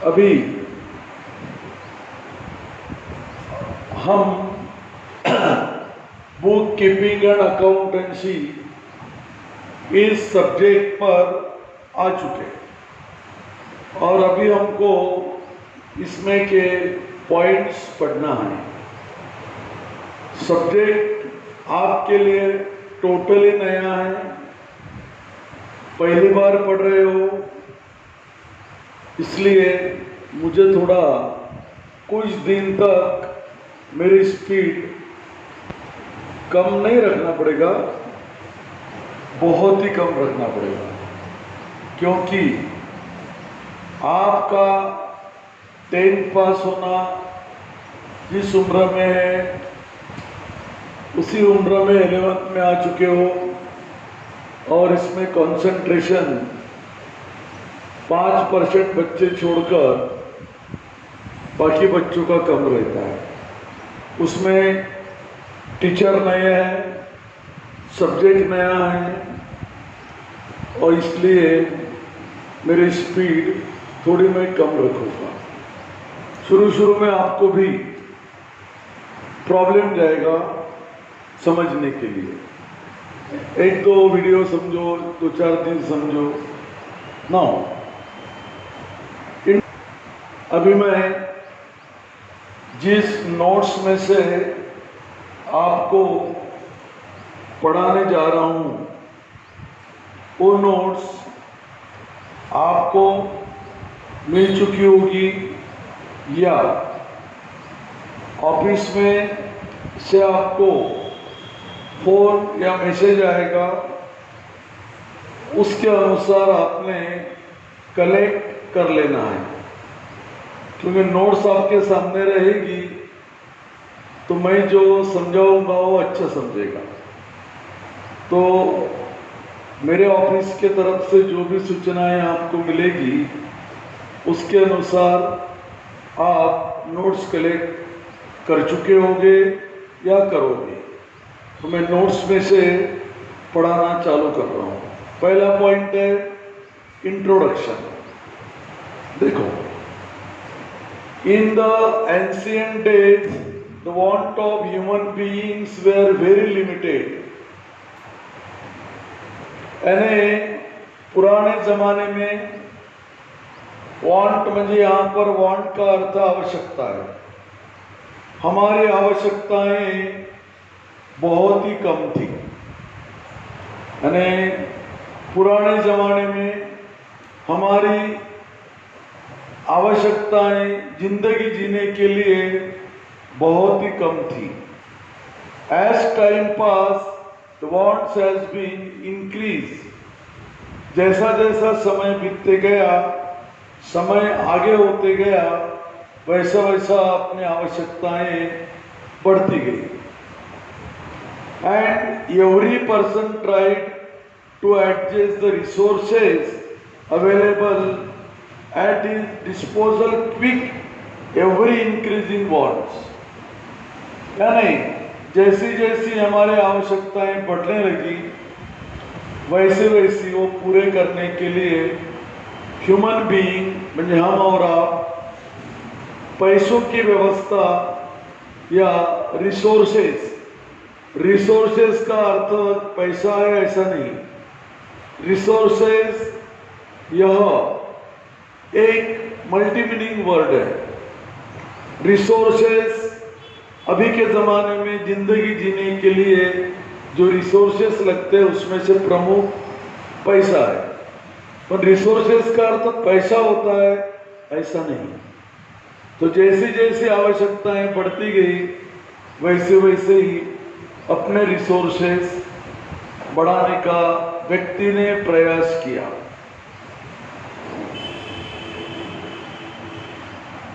अभी हम book keeping and accountancy इस सब्जेक्ट पर आ चुके और अभी हमको इसमें के पॉइंट्स पढ़ना है। सब्जेक्ट आपके लिए टोटली नया है, पहली बार पढ़ रहे हो, इसलिए मुझे थोड़ा कुछ दिन तक मेरी स्पीड कम नहीं रखना पड़ेगा, बहुत ही कम रखना पड़ेगा, क्योंकि आपका 10th पास होना जिस उम्र में है उसी उम्र में 11th में आ चुके हो और इसमें कंसंट्रेशन 5% बच्चे छोड़कर बाकी बच्चों का कम रहता है। उसमें टीचर नए हैं, सब्जेक्ट नया है और इसलिए मेरी स्पीड थोड़ी मैं कम रखूँगा। शुरू में आपको भी प्रॉब्लम जाएगा समझने के लिए, 1-2 वीडियो समझो, 2-4 दिन समझो ना। अभी मैं जिस नोट्स में से आपको पढ़ाने जा रहा हूँ वो नोट्स आपको मिल चुकी होगी या ऑफिस में से आपको फोन या मैसेज आएगा, उसके अनुसार आपने कलेक्ट कर लेना है। क्योंकि नोट्स आपके सामने रहेगी तो मैं जो समझाऊंगा वो अच्छा समझेगा। तो मेरे ऑफिस के तरफ से जो भी सूचनाएं आपको मिलेगी उसके अनुसार आप नोट्स कलेक्ट कर चुके होंगे या करोगे। तो मैं नोट्स में से पढ़ाना चालू कर रहा हूँ। पहला पॉइंट है इंट्रोडक्शन। देखो, in the ancient days the want of human beings were very limited। यानी पुराने जमाने में वांट म्हणजे यहाँ पर वांट का अर्थ आवश्यकता है। हमारी आवश्यकताएं बहुत ही कम थी। यानी पुराने जमाने में हमारी आवश्यकताएं जिंदगी जीने के लिए बहुत ही कम थी। As time passed, the wants has been increased। जैसा जैसा समय बीतते गया, समय आगे होते गया, वैसा वैसा अपनी आवश्यकताएं बढ़ती गई। And every person tried to adjust the resources available at his disposal quick every increase in wants। यानी जैसी जैसी हमारे आवश्यकताएं बढ़ने लगी वैसे वैसी वो पूरे करने के लिए ह्यूमन बीइंग म्हणजे हम और आप पैसों की व्यवस्था या रिसोर्सेस का अर्थ पैसा है ऐसा नहीं। रिसोर्सेस यह एक मल्टी मीनिंग वर्ड है। रिसोर्सेस अभी के ज़माने में ज़िंदगी जीने के लिए जो रिसोर्सेस लगते हैं उसमें से प्रमुख पैसा है। पर रिसोर्सेस का अर्थ पैसा होता है ऐसा नहीं। तो जैसी जैसी आवश्यकताएं बढ़ती गई वैसे वैसे ही अपने रिसोर्सेस बढ़ाने का व्यक्ति ने प्रयास किया।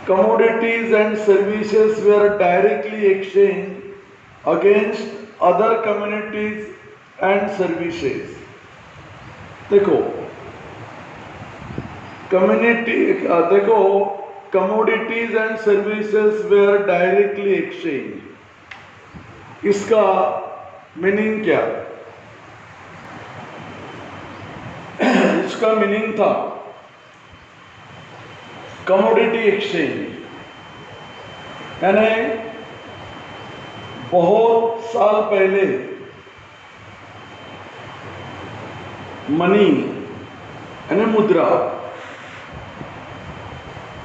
Commodities and services were directly exchanged against other communities and services। देखो commodities and services were directly exchanged। इसका मीनिंग क्या? इसका मीनिंग था कमोडिटी एक्सचेंज, यानी बहुत साल पहले मनी यानी मुद्रा,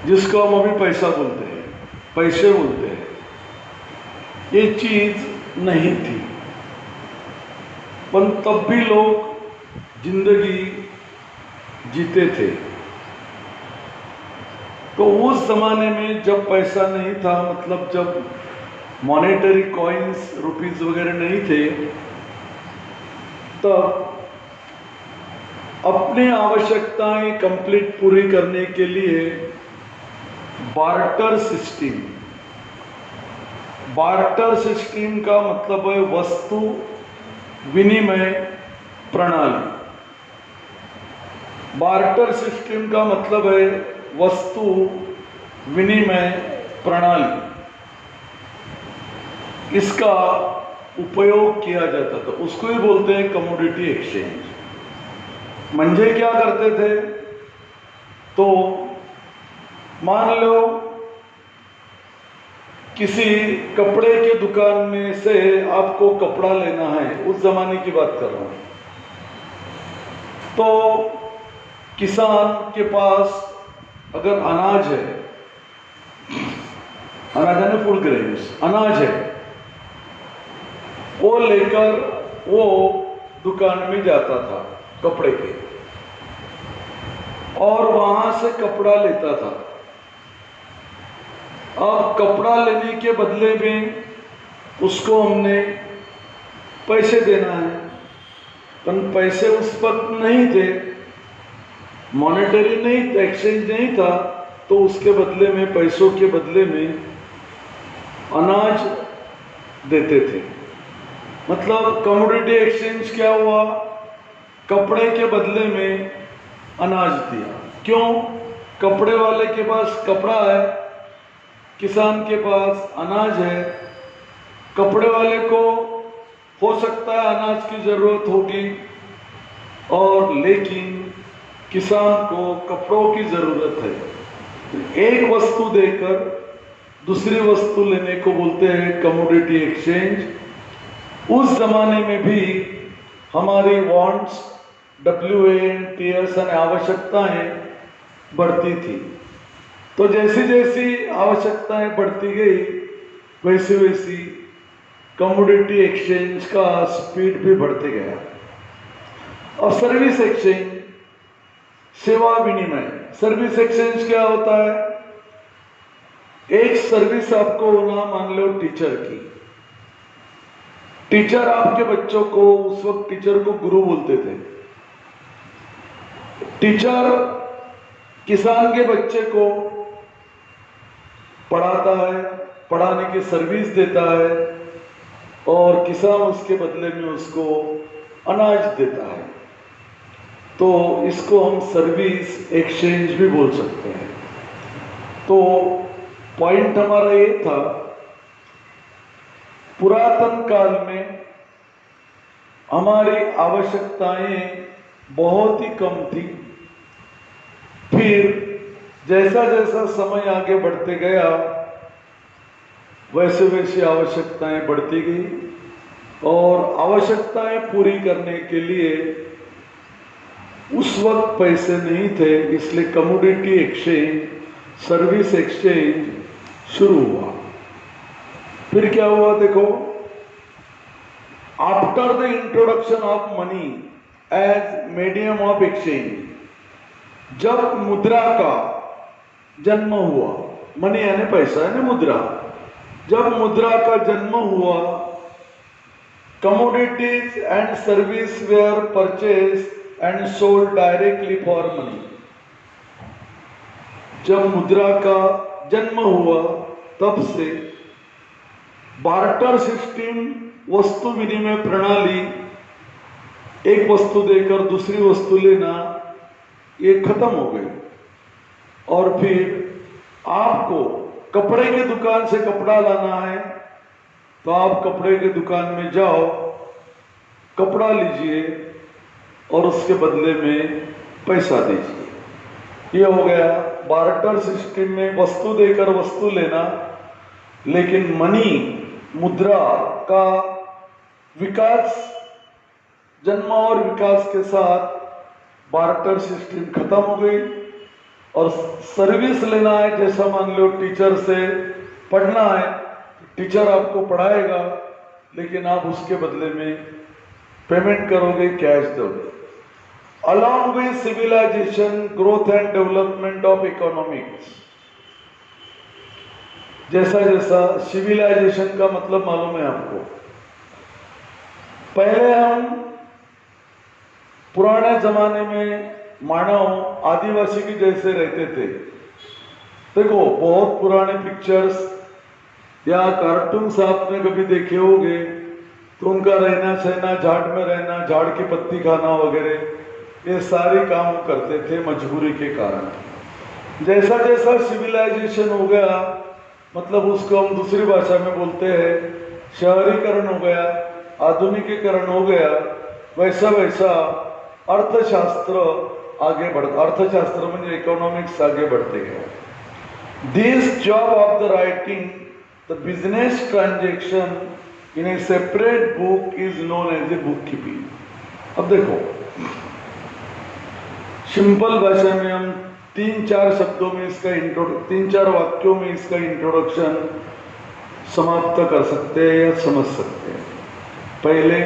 जिसको हम अभी पैसा बोलते हैं, पैसे बोलते हैं, ये चीज नहीं थी। पर तब भी लोग जिंदगी जीते थे। तो उस जमाने में जब पैसा नहीं था, मतलब जब मॉनेटरी कॉइन्स, रुपीस वगैरह नहीं थे, तब अपनी आवश्यकताएं कंप्लीट पूरी करने के लिए बार्टर सिस्टम, बार्टर सिस्टम का मतलब है वस्तु विनिमय प्रणाली। बार्टर सिस्टम का मतलब है वस्तु विनिमय प्रणाली, इसका उपयोग किया जाता था, उसको ही बोलते हैं कमोडिटी एक्सचेंज। मंझे क्या करते थे, तो मान लो किसी कपड़े के दुकान में से आपको कपड़ा लेना है, उस जमाने की बात कर रहा हूं, तो किसान के पास अगर अनाज है, अनाज है ना, फुल ग्रेन्स अनाज है, वो लेकर वो दुकान में जाता था कपड़े के, और वहां से कपड़ा लेता था। अब कपड़ा लेने के बदले में उसको हमने पैसे देना है, पर पैसे उस वक्त नहीं थे, मॉनेटरी नहीं था, एक्सचेंज नहीं था, तो उसके बदले में, पैसों के बदले में अनाज देते थे। मतलब कमोडिटी एक्सचेंज क्या हुआ, कपड़े के बदले में अनाज दिया। क्यों? कपड़े वाले के पास कपड़ा है, किसान के पास अनाज है। कपड़े वाले को हो सकता है अनाज की जरूरत होगी, और लेकिन किसान को कपड़ों की जरूरत है। एक वस्तु देकर दूसरी वस्तु लेने को बोलते हैं कमोडिटी एक्सचेंज। उस जमाने में भी हमारी वांट्स, WANTS यानी आवश्यकताएं बढ़ती थी। तो जैसी जैसी आवश्यकताएं बढ़ती गई, वैसे वैसी कमोडिटी एक्सचेंज का स्पीड भी बढ़ते गया। और सर्विस एक्सचेंज, सेवा विनिमय। सर्विस एक्सचेंज क्या होता है? एक सर्विस आपको होना, मान लो टीचर की, टीचर आपके बच्चों को, उस वक्त टीचर को गुरु बोलते थे, टीचर किसान के बच्चे को पढ़ाता है, पढ़ाने की सर्विस देता है, और किसान उसके बदले में उसको अनाज देता है। तो इसको हम सर्विस एक्सचेंज भी बोल सकते हैं। तो पॉइंट हमारा ये था, पुरातन काल में हमारी आवश्यकताएं बहुत ही कम थी। फिर जैसा जैसा समय आगे बढ़ते गया, वैसे वैसे आवश्यकताएं बढ़ती गई, और आवश्यकताएं पूरी करने के लिए उस वक्त पैसे नहीं थे, इसलिए कमोडिटी एक्सचेंज, सर्विस एक्सचेंज शुरू हुआ। फिर क्या हुआ देखो, after the introduction of money as medium of exchange, जब मुद्रा का जन्म हुआ, मनी यानी पैसा यानी मुद्रा, जब मुद्रा का जन्म हुआ, commodities and service were purchase and sold directly for money. जब मुद्रा का जन्म हुआ, तब से बार्टर सिस्टम, वस्तु विनिमय प्रणाली, एक वस्तु देकर दूसरी वस्तु लेना, ये खत्म हो गई। और फिर आपको कपड़े के दुकान से कपड़ा लाना है, तो आप कपड़े के दुकान में जाओ, कपड़ा लीजिए, और उसके बदले में पैसा दीजिए। ये हो गया बार्टर सिस्टम में वस्तु देकर वस्तु लेना, लेकिन मनी मुद्रा का विकास, जन्म और विकास के साथ बार्टर सिस्टम खत्म हो गई और सर्विस लेना है। जैसा मान लो टीचर से पढ़ना है, टीचर आपको पढ़ाएगा लेकिन आप उसके बदले में पेमेंट करोगे, कैश दोगे। Along with civilization, growth and development of economics, जैसा जैसा सिविलाइजेशन का मतलब मालूम है आपको, पहले हम पुराने जमाने में मानव आदिवासी की जैसे रहते थे। देखो बहुत पुराने पिक्चर्स या कार्टून्स आपने कभी देखे होंगे, तो उनका रहना सहना, झाड़ में रहना, झाड़ की पत्ती खाना वगैरह, ये सारे काम करते थे मजबूरी के कारण। जैसा जैसा सिविलाइजेशन हो गया, मतलब उसको हम दूसरी भाषा में बोलते हैं शहरीकरण हो गया, आधुनिकीकरण हो गया, वैसा वैसा अर्थशास्त्र आगे बढ़ता, अर्थशास्त्र में इकोनॉमिक्स आगे बढ़ते गए। This job of the writing the business transaction in a separate book is known as a book keeping. अब देखो सिंपल भाषा में हम 3-4 शब्दों में इसका 3-4 वाक्यों में इसका इंट्रोडक्शन समाप्त कर सकते हैं या समझ सकते हैं। पहले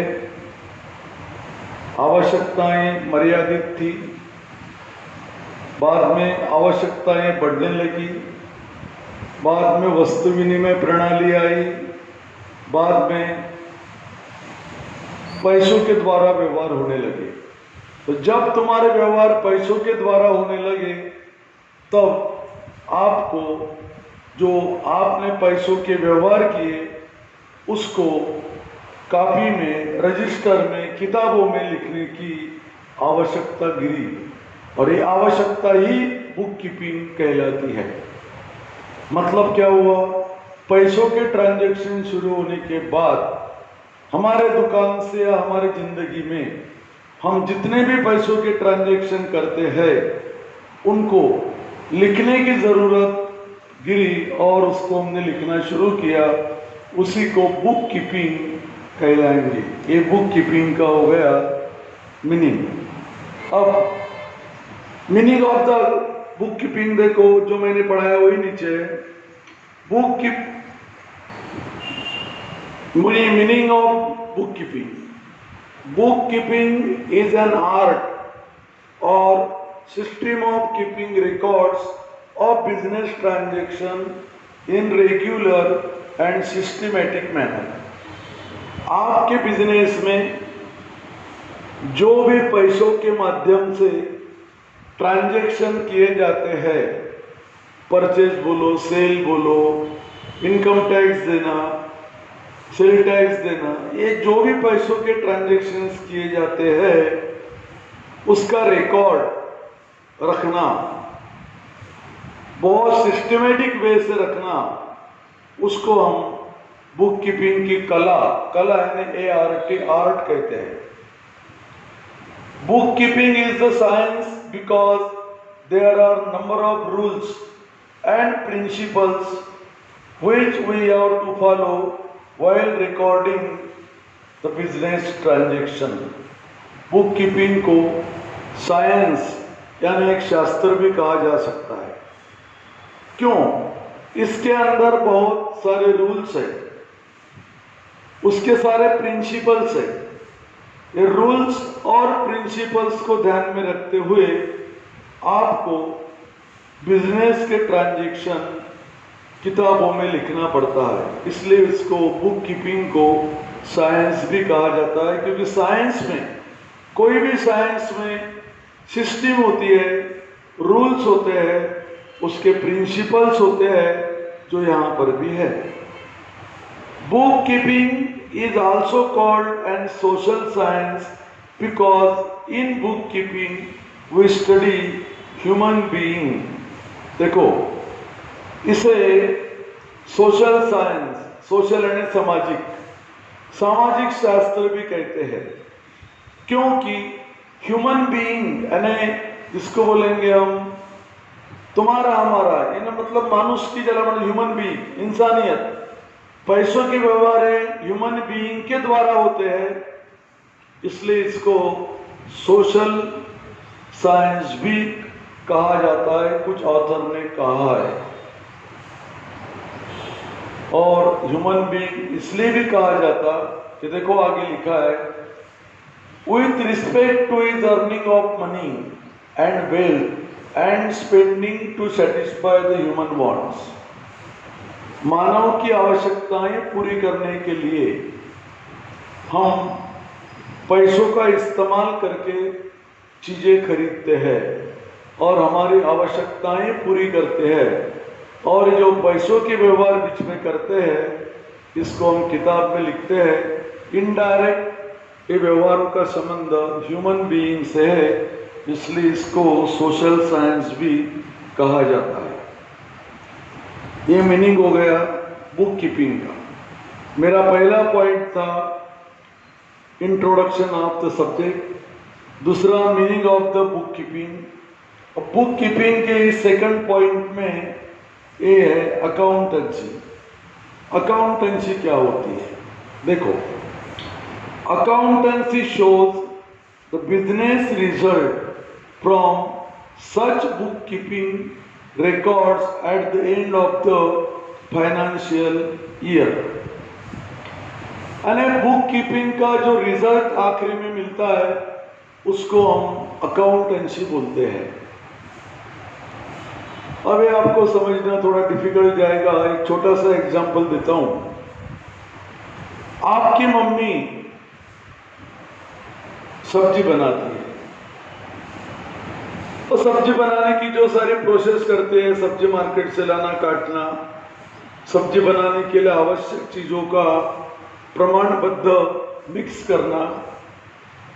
आवश्यकताएं मर्यादित थी, बाद में आवश्यकताएं बढ़ने लगी, बाद में वस्तु विनिमय प्रणाली आई, बाद में पैसों के द्वारा व्यवहार होने लगे। तो जब तुम्हारे व्यवहार पैसों के द्वारा होने लगे, तब आपको जो आपने पैसों के व्यवहार किए उसको कॉपी में, रजिस्टर में, किताबों में लिखने की आवश्यकता गिरी, और ये आवश्यकता ही बुक कीपिंग कहलाती है। मतलब क्या हुआ, पैसों के ट्रांजैक्शन शुरू होने के बाद हमारे दुकान से या हमारी जिंदगी में हम जितने भी पैसों के ट्रांजैक्शन करते हैं उनको लिखने की ज़रूरत गिरी और उसको हमने लिखना शुरू किया, उसी को बुक कीपिंग कहलाएंगे। ये बुक कीपिंग का हो गया मीनिंग। अब meaning of the book keeping देखो, जो मैंने पढ़ाया वही नीचे है। Book keep meaning of book keeping, bookkeeping is an art or system of keeping records of business transaction in regular and systematic manner। आपके बिजनेस में जो भी पैसों के माध्यम से ट्रांजैक्शन किए जाते हैं, परचेज बोलो, सेल बोलो, इनकम टैक्स देना, सेल टैक्स देना, ये जो भी पैसों के ट्रांजैक्शंस किए जाते हैं उसका रिकॉर्ड रखना, बहुत सिस्टमेटिक वे से रखना, उसको हम बुक कीपिंग की कला यानी आर्ट कहते हैं। Book keeping is the science because there are number of rules and principles which we have to follow while recording the business transaction। Bookkeeping को साइंस यानी एक शास्त्र भी कहा जा सकता है। क्यों? इसके अंदर बहुत सारे रूल्स है, उसके सारे प्रिंसिपल्स है। ये रूल्स और प्रिंसिपल्स को ध्यान में रखते हुए आपको बिजनेस के ट्रांजैक्शन किताबों में लिखना पड़ता है, इसलिए इसको बुक कीपिंग को साइंस भी कहा जाता है। क्योंकि साइंस में, कोई भी साइंस में सिस्टम होती है, रूल्स होते हैं, उसके प्रिंसिपल्स होते हैं, जो यहाँ पर भी है। Book keeping is also called an social science because in bookkeeping we study human being. देखो इसे सोशल साइंस, सोशल यानी सामाजिक शास्त्र भी कहते हैं, क्योंकि ह्यूमन बीइंग यानी जिसको बोलेंगे हम तुम्हारा हमारा, इन मतलब मानुष की जला मतलब ह्यूमन बीइंग, इंसानियत। पैसों के व्यवहार है ह्यूमन बीइंग के द्वारा होते हैं, इसलिए इसको सोशल साइंस भी कहा जाता है, कुछ ऑथर ने कहा है। और ह्यूमन बीइंग इसलिए भी कहा जाता कि देखो आगे लिखा है, with respect to his earning of money and wealth and spending to satisfy the human wants. मानव की आवश्यकताएं पूरी करने के लिए हम पैसों का इस्तेमाल करके चीजें खरीदते हैं और हमारी आवश्यकताएं पूरी करते हैं। और जो पैसों के व्यवहार बीच में करते हैं, इसको हम किताब में लिखते हैं इनडायरेक्ट। ये व्यवहारों का संबंध ह्यूमन बीइंग से है, इसलिए इसको सोशल साइंस भी कहा जाता है। ये मीनिंग हो गया बुक कीपिंग का। मेरा पहला पॉइंट था इंट्रोडक्शन ऑफ द सब्जेक्ट, दूसरा meaning of the book keeping. Book keeping के सेकंड पॉइंट में ये है अकाउंटेंसी। अकाउंटेंसी क्या होती है? देखो, accountancy shows the business result from such book keeping records at the end of the financial year. यानी बुक कीपिंग का जो रिजल्ट आखिरी में मिलता है उसको हम अकाउंटेंसी बोलते हैं। अब ये आपको समझना थोड़ा डिफिकल्ट जाएगा, एक छोटा सा एग्जांपल देता हूं। आपकी मम्मी सब्जी बनाती है, तो सब्जी बनाने की जो सारी प्रोसेस करते हैं, सब्जी मार्केट से लाना, काटना, सब्जी बनाने के लिए आवश्यक चीजों का प्रमाणबद्ध मिक्स करना,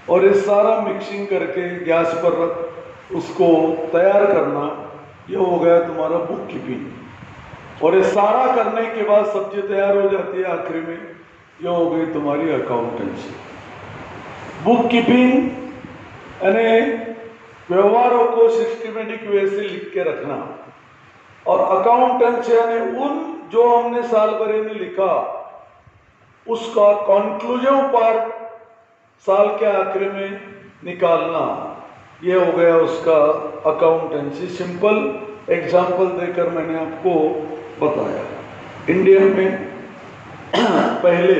और ये सारा मिक्सिंग करके गैस पर रख उसको तैयार करना, ये हो गया तुम्हारा बुक कीपिंग। और ये सारा करने के बाद सब्जी तैयार हो जाती है, आखिरी में ये हो गई तुम्हारी अकाउंटेंसी। बुक कीपिंग यानी व्यवहारों को सिस्टमेटिक वे से लिख के रखना, और अकाउंटेंसी यानी उन जो हमने साल भर में लिखा उसका कंक्लूजन पार्ट साल के आखिर में निकालना, ये हो गया उसका अकाउंटेंसी। सिंपल एग्जांपल देकर मैंने आपको बताया। इंडिया में पहले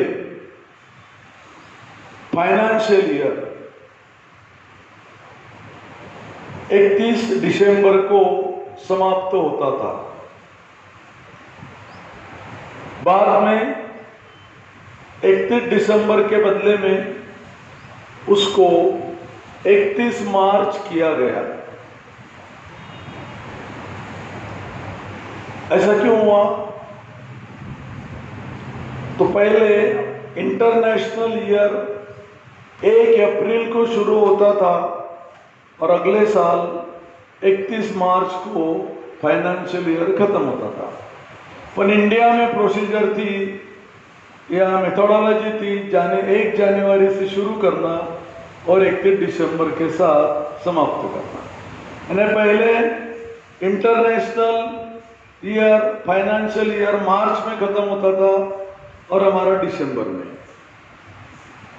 फाइनेंशियल ईयर 31 दिसंबर को समाप्त होता था। बाद में 31 दिसंबर के बदले में उसको 31 मार्च किया गया। ऐसा क्यों हुआ? तो पहले इंटरनेशनल ईयर 1 अप्रैल को शुरू होता था और अगले साल 31 मार्च को फाइनेंशियल ईयर खत्म होता था। पर इंडिया में प्रोसीजर थी या मेथोडोलॉजी थी 1 जनवरी से शुरू करना और 31 दिसंबर के साथ समाप्त करना। यानी पहले international year financial year March में खत्म होता था और हमारा दिसंबर में।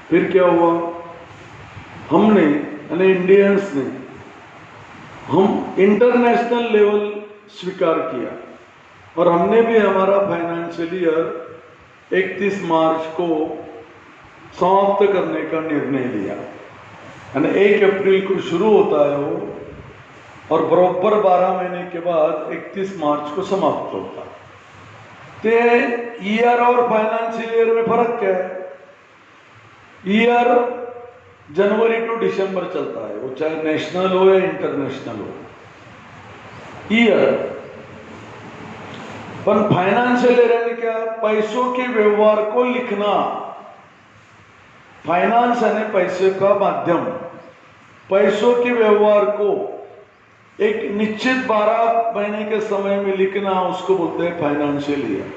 फिर क्या हुआ? हमने यानी इंडियंस ने हम इंटरनेशनल लेवल स्वीकार किया और हमने भी हमारा फाइनेंशियल ईयर 31 मार्च को समाप्त करने का निर्णय लिया। यानी 1 अप्रैल को शुरू होता है वो और बराबर 12 महीने के बाद 31 मार्च को समाप्त होता है। तो ईयर और फाइनेंशियल ईयर में फर्क क्या है? ईयर जनवरी टू दिसंबर चलता है, वो चाहे नेशनल हो या इंटरनेशनल हो ईयर। पर फाइनेंशियल ईयर यानी क्या? पैसों के व्यवहार को लिखना। फाइनेंस यानी पैसे का माध्यम। पैसों के व्यवहार को एक निश्चित 12 महीने के समय में लिखना, उसको बोलते हैं फाइनेंशियल ईयर।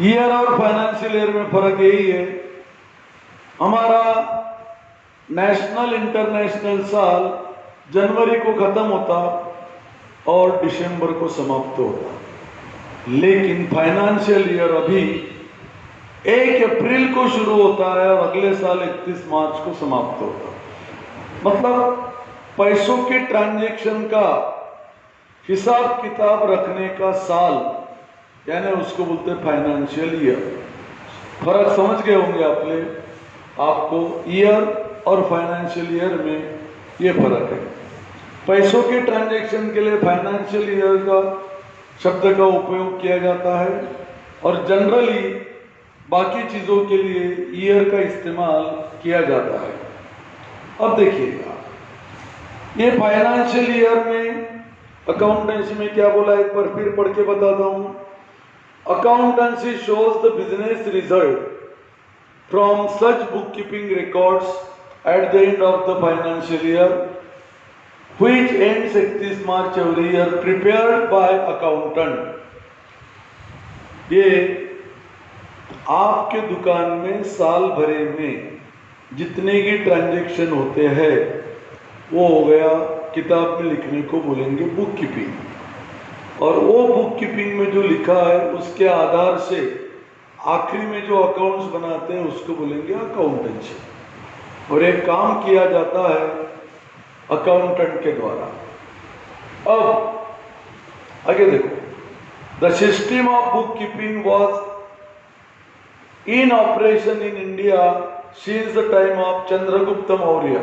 ईयर और फाइनेंशियल ईयर में फर्क यही है, हमारा नेशनल इंटरनेशनल साल जनवरी को खत्म होता और दिसंबर को समाप्त होता, लेकिन फाइनेंशियल ईयर अभी 1 अप्रैल को शुरू होता है और अगले साल 31 मार्च को समाप्त होता। मतलब पैसों के ट्रांजैक्शन का हिसाब किताब रखने का साल, यानी उसको बोलते हैं फाइनेंशियल ईयर। फर्क समझ गए होंगे आपको ईयर और फाइनेंशियल ईयर में ये फर्क है। पैसों के ट्रांजैक्शन के लिए फाइनेंशियल ईयर का शब्द का उपयोग किया जाता है और जनरली बाकी चीज़ों के लिए ईयर का इस्तेमाल किया जाता है। अब देखिएगा, ये फाइनेंशियल ईयर में अकाउंटेंसी में क्या बोला, एक बार फिर पढ़ के बताता हूँ। Accountancy shows the business result from such bookkeeping records at the end of the financial year, which ends 31 March every year, prepared by accountant। ये आपके दुकान में साल भरे में जितने की ट्रांजैक्शन होते हैं वो हो गया, किताब में लिखने को बोलेंगे बुक कीपिंग। और वो बुक कीपिंग में जो लिखा है उसके आधार से आखिरी में जो अकाउंट्स बनाते हैं उसको बोलेंगे अकाउंटेंसी। और एक काम किया जाता है अकाउंटेंट के द्वारा। अब आगे देखो, the system of book keeping was in operation in India since the time of Chandragupta Maurya.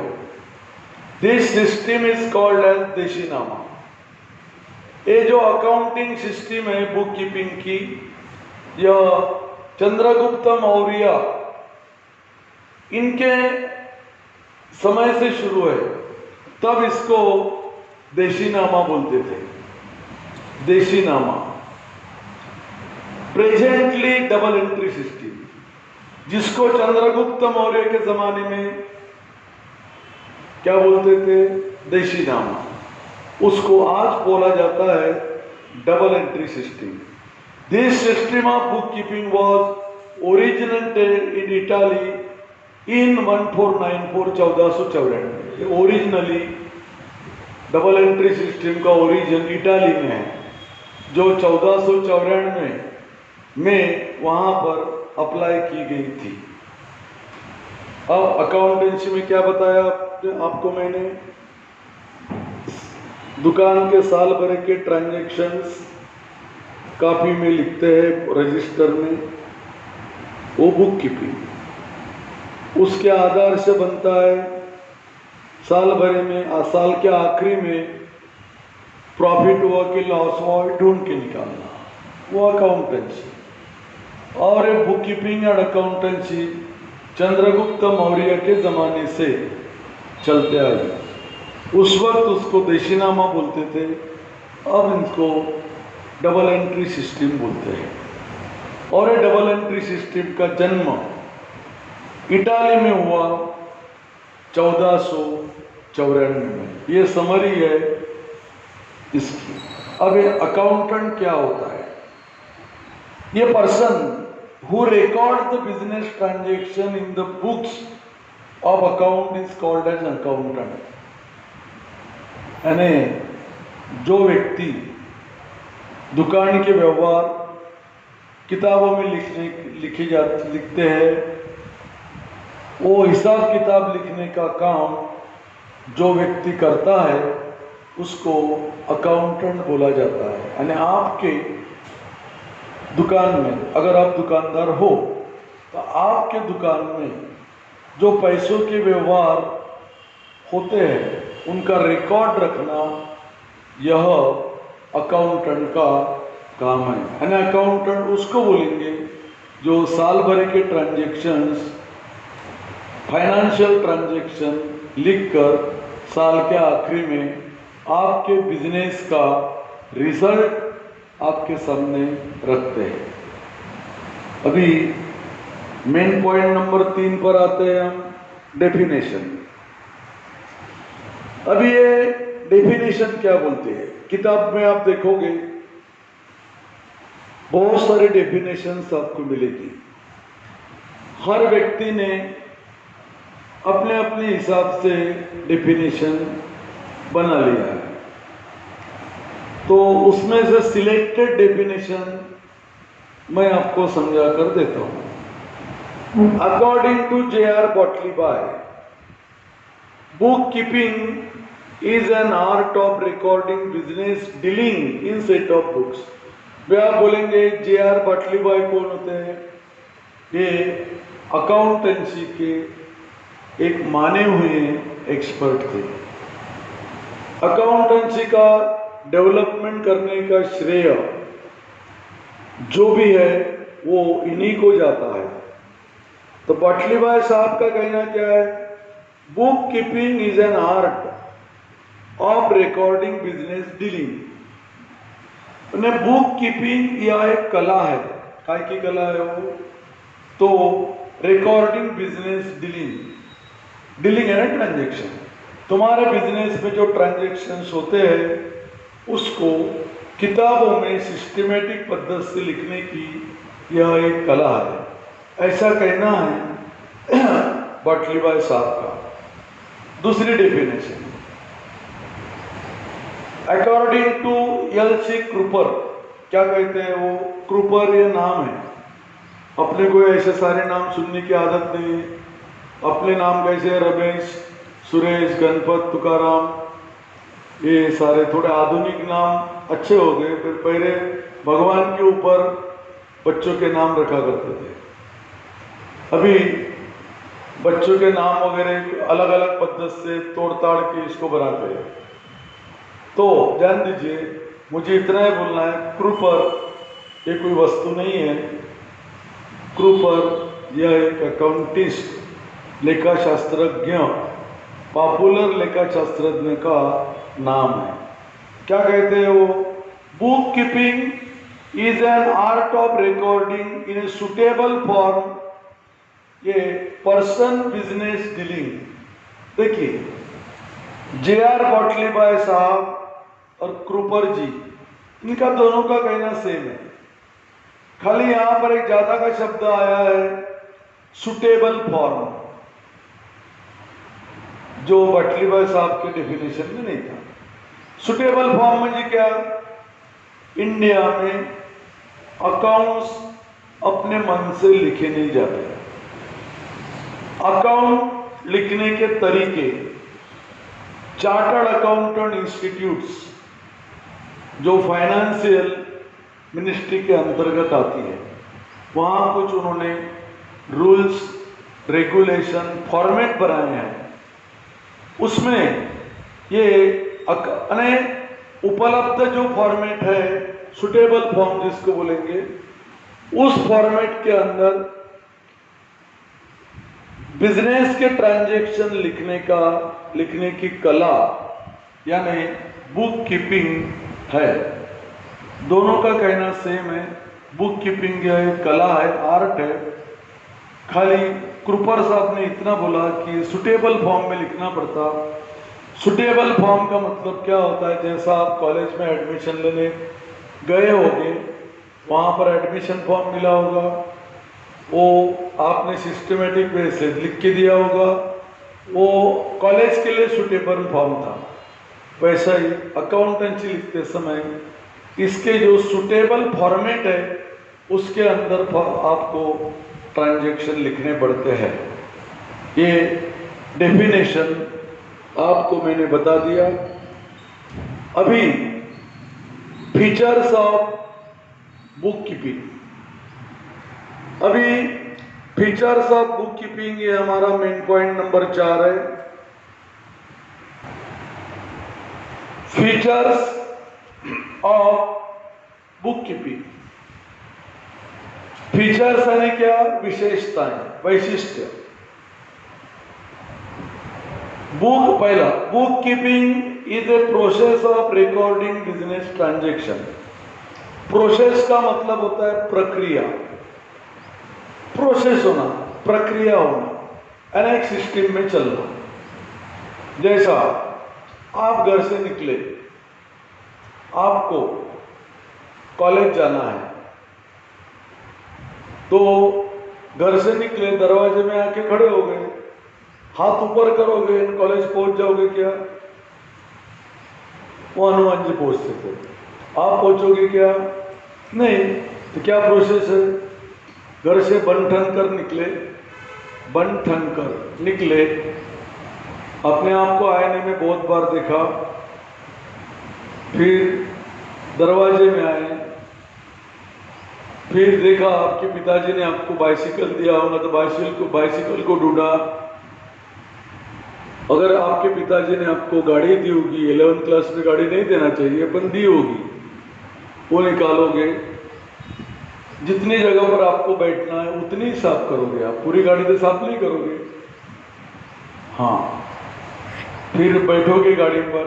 This system is called as Deshinama. ये जो अकाउंटिंग सिस्टम है बुक कीपिंग की, यह चंद्रगुप्त मौर्य इनके समय से शुरू है, तब इसको देशीनामा बोलते थे। देशीनामा प्रेजेंटली डबल एंट्री सिस्टम, जिसको चंद्रगुप्त मौर्य के जमाने में क्या बोलते थे, देशीनामा, उसको आज बोला जाता है double entry system. This system of book keeping was originated in Italy in 1494 1494। Originally double entry system का ओरिजिन इटाली में है, जो 1494 में वहां पर अप्लाई की गई थी। अब अकाउंटेंसी में क्या बताया आपको मैंने, दुकान के साल भर के ट्रांजैक्शंस कॉपी में लिखते हैं रजिस्टर में, वो बुक कीपिंग। उसके आधार से बनता है साल भर में, साल के आखिरी में प्रॉफिट हुआ कि लॉस हुआ ढूंढ के निकालना, वो अकाउंटेंसी। और ये बुक कीपिंग और अकाउंटेंसी चंद्रगुप्त मौर्य के ज़माने से चलते आए। उस वक्त उसको देशीनामा बोलते थे, अब इनको डबल एंट्री सिस्टम बोलते हैं। और ये डबल एंट्री सिस्टम का जन्म इटाली में हुआ 1494 में। ये समरी है इसकी। अब ये अकाउंटेंट क्या होता है, ये person who record the business transaction in the books of account is called as accountant. यानी जो व्यक्ति दुकान के व्यवहार किताबों में लिखते हैं, वो हिसाब किताब लिखने का काम जो व्यक्ति करता है उसको अकाउंटेंट बोला जाता है। यानी आपके दुकान में अगर आप दुकानदार हो तो आपके दुकान में जो पैसों के व्यवहार होते हैं उनका रिकॉर्ड रखना, यह अकाउंटेंट का काम है। यानी अकाउंटेंट उसको बोलेंगे जो साल भर के ट्रांजैक्शंस, फाइनेंशियल ट्रांजैक्शन लिखकर साल के आखिरी में आपके बिजनेस का रिजल्ट आपके सामने रखते हैं। अभी मेन पॉइंट नंबर 3 पर आते हैं हम, डेफिनेशन। अभी ये डेफिनेशन क्या बोलते हैं, किताब में आप देखोगे बहुत सारे डेफिनेशंस आपको मिलेगी। हर व्यक्ति ने अपने अपने हिसाब से डेफिनेशन बना लिया है। तो उसमें से सिलेक्टेड डेफिनेशन मैं आपको समझा कर देता हूं। According to J.R. Bartleby, book keeping is an art of recording business dealing in set of books. वे आप बोलेंगे J.R. Bartleby कौन होते हैं? ये अकाउंटेंसी के एक माने हुए एक्सपर्ट थे। अकाउंटेंसी का डेवलपमेंट करने का श्रेय जो भी है वो इन्हीं को जाता है। तो बाटलीबाई साहब का कहना क्या है? Book keeping is an art of recording business dealing. Book keeping यह एक कला है। काय की कला है वो? तो रिकॉर्डिंग बिजनेस डीलिंग, डीलिंग है ना ट्रांजेक्शन। तुम्हारे बिजनेस में जो ट्रांजेक्शन्स होते हैं उसको किताबों में सिस्टमेटिक पद्धति से लिखने की यह एक कला है, ऐसा कहना है बाटलीबाई साहब का। दूसरी डेफिनेशन, अकॉर्डिंग टू L.C. क्रूपर, क्या कहते हैं वो? क्रूपर ये नाम है। अपने को ऐसे सारे नाम सुनने की आदत नहीं है। अपने नाम कैसे? रमेश, सुरेश, गणपत, तुकाराम, ये सारे थोड़े आधुनिक नाम अच्छे हो गए। फिर पहले भगवान के ऊपर बच्चों के नाम रखा करते थे। अभी बच्चों के नाम वगैरह अलग अलग पद्धति से तोड़ ताड़ के इसको बनाते हैं। तो ध्यान दीजिए, मुझे इतना ही बोलना है, क्रूपर ये कोई वस्तु नहीं है। क्रूपर यह एक अकाउंटिस्ट, लेखा शास्त्रज्ञ, पॉपुलर लेखा शास्त्रज्ञ का नाम है। क्या कहते हैं वो? Book keeping is an art of recording in a suitable form ये पर्सन बिजनेस डीलिंग। देखिए, J.R. बाटलीबाई साहब और क्रूपर जी, इनका दोनों का कहना सेम है। खाली यहां पर एक ज्यादा का शब्द आया है, सुटेबल फॉर्म, जो बाटलीबाई साहब के डेफिनेशन में नहीं था। सुटेबल फॉर्म म्हणजे क्या? इंडिया में अकाउंट्स अपने मन से लिखे नहीं जाते। अकाउंट लिखने के तरीके चार्टर्ड अकाउंटेंट इंस्टीट्यूट्स जो फाइनेंशियल मिनिस्ट्री के अंतर्गत आती है, वहाँ कुछ उन्होंने रूल्स, रेगुलेशन, फॉर्मेट बनाए हैं। उसमें ये उपलब्ध जो फॉर्मेट है, सुटेबल फॉर्म जिसको बोलेंगे, उस फॉर्मेट के अंदर बिजनेस के ट्रांजैक्शन लिखने की कला यानी बुक कीपिंग है। दोनों का कहना सेम है। बुक कीपिंग यह एक कला है, आर्ट है। खाली क्रूपर साहब ने इतना बोला कि सुटेबल फॉर्म में लिखना पड़ता। सुटेबल फॉर्म का मतलब क्या होता है? जैसा आप कॉलेज में एडमिशन लेने गए होंगे, वहाँ पर एडमिशन फॉर्म मिला होगा, वो आपने सिस्टमेटिक वे से लिख के दिया होगा, वो कॉलेज के लिए सुटेबल फॉर्म था। वैसा ही अकाउंटेंसी लिखते समय इसके जो सुटेबल फॉर्मेट है उसके अंदर आपको ट्रांजैक्शन लिखने पड़ते हैं। ये डेफिनेशन आपको मैंने बता दिया। अभी फीचर्स ऑफ बुक कीपिंग, अभी फीचर्स ऑफ बुक कीपिंग ये हमारा मेन पॉइंट नंबर 4 है। Features of book keeping. Features यानी क्या? विशेषताएं, वैशिष्ट्य। बुक, पहला, book keeping is a process of recording business transaction. Process का मतलब होता है प्रक्रिया, प्रोसेस होना, प्रक्रिया होना, यानी एक सिस्टम में चलना। जैसा आप घर से निकले, आपको कॉलेज जाना है, तो घर से निकले, दरवाजे में आके खड़े हो गए, हाथ ऊपर करोगे, कॉलेज पहुंच जाओगे क्या? वो हनुमान जी पहुंचते थे। आप पहुंचोगे क्या? नहीं। तो क्या प्रोसेस है? घर से बन ठन कर निकले, अपने आप को आईने में बहुत बार देखा, फिर दरवाजे में आए, फिर देखा आपके पिताजी ने आपको बाइसिकल दिया होगा तो बाइसिकल को ढूंढा। अगर आपके पिताजी ने आपको गाड़ी दी होगी, 11th क्लास में गाड़ी नहीं देना चाहिए, पर दी होगी, वो निकालोगे। जितनी जगह पर आपको बैठना है उतनी ही साफ करोगे आप, पूरी गाड़ी तो साफ नहीं करोगे। हाँ, फिर बैठोगे गाड़ी पर,